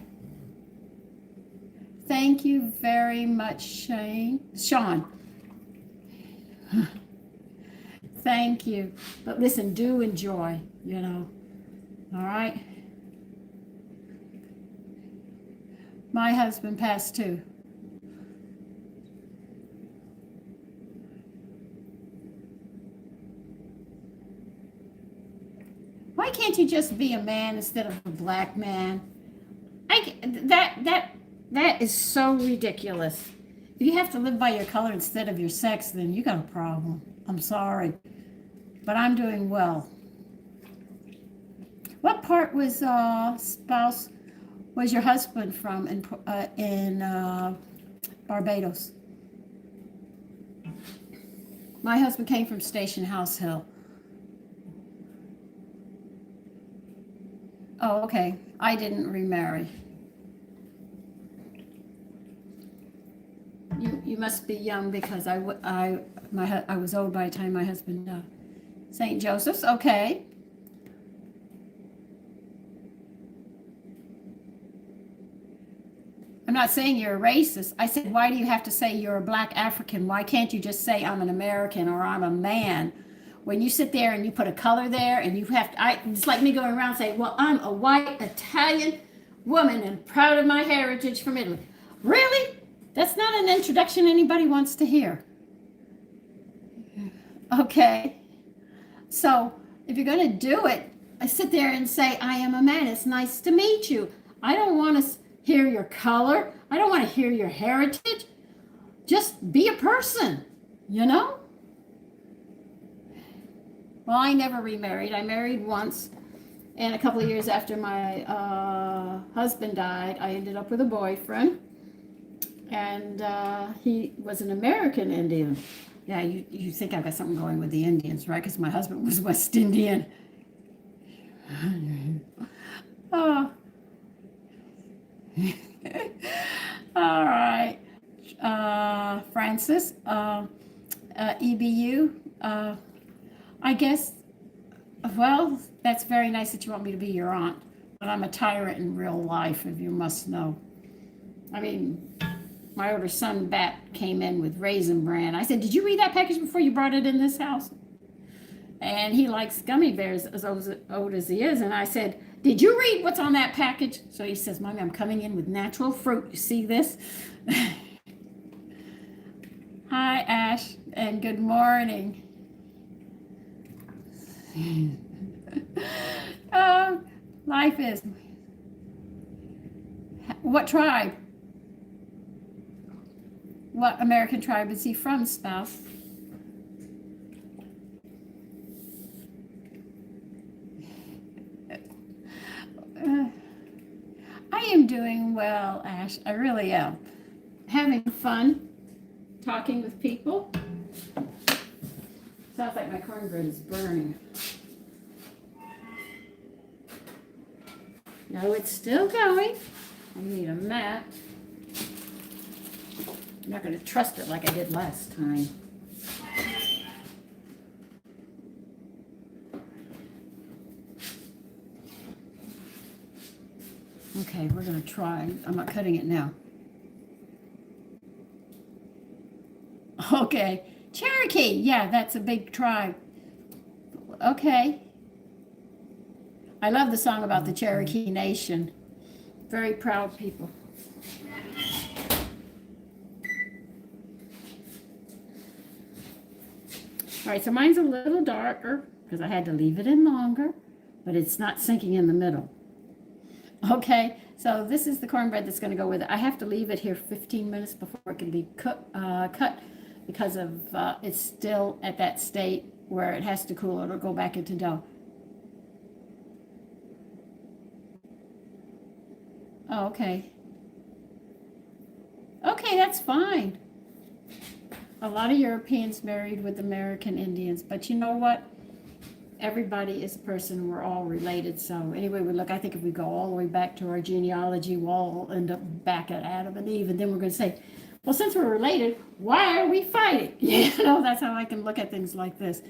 Thank you very much, Sean. Thank you. But listen, do enjoy, you know. All right? My husband passed too. can't you just be a man instead of a black man? That is so ridiculous. If you have to live by your color instead of your sex, then you got a problem. I'm sorry, but I'm doing well. What part was spouse was your husband from in Barbados? My husband came from Station House Hill. Oh, okay. I didn't remarry. You must be young because I was old by the time my husband St. Joseph's. Okay. I'm not saying you're a racist. I said, why do you have to say you're a black African? Why can't you just say I'm an American or I'm a man? When you sit there and you put a color there and you have to, it's like me going around saying, well, I'm a white Italian woman and proud of my heritage from Italy. Really? That's not an introduction anybody wants to hear. Okay. So if you're going to do it, I sit there and say, I am a man. It's nice to meet you. I don't want to hear your color. I don't want to hear your heritage. Just be a person, you know? Well, I never remarried. I married once, and a couple of years after my husband died, I ended up with a boyfriend, and he was an American Indian. Yeah, you think I've got something going with the Indians, right? Because my husband was West Indian. Oh. All right. Francis, EBU, I guess, well, that's very nice that you want me to be your aunt, but I'm a tyrant in real life, if you must know. I mean, my older son, Bat, came in with Raisin Bran. I said, did you read that package before you brought it in this house? And he likes gummy bears as old as he is. And I said, did you read what's on that package? So he says, Mommy, I'm coming in with natural fruit. You see this? Hi, Ash, and good morning. Life is. What tribe? What American tribe is he from, spouse? I am doing well, Ash. I really am. Having fun talking with people. Sounds like my cornbread is burning. No, it's still going. I need a mat. I'm not going to trust it like I did last time. Okay, we're going to try. I'm not cutting it now. Okay, Cherokee. Yeah, that's a big tribe. Okay. I love the song about the Cherokee Nation. Very proud people. All right, so mine's a little darker because I had to leave it in longer, but it's not sinking in the middle. Okay, so this is the cornbread that's going to go with it. I have to leave it here 15 minutes before it can be cut because of it's still at that state where it has to cool. It'll go back into dough. Oh, okay. Okay, that's fine. A lot of Europeans married with American Indians, but you know what? Everybody is a person. We're all related. So anyway, we look. I think if we go all the way back to our genealogy, we'll all end up back at Adam and Eve, and then we're going to say, well, since we're related, why are we fighting? You know, that's how I can look at things like this.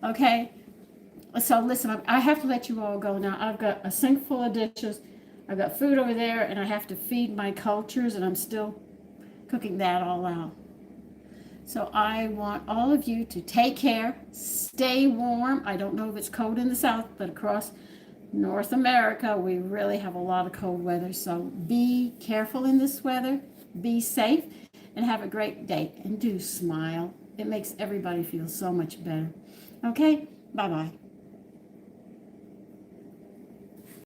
Okay. So listen, I have to let you all go now. I've got a sink full of dishes. I've got food over there, and I have to feed my cultures, and I'm still cooking that all out. So I want all of you to take care, stay warm. I don't know if it's cold in the south, but across North America, we really have a lot of cold weather. So be careful in this weather, be safe, and have a great day. And do smile. It makes everybody feel so much better. Okay? Bye-bye.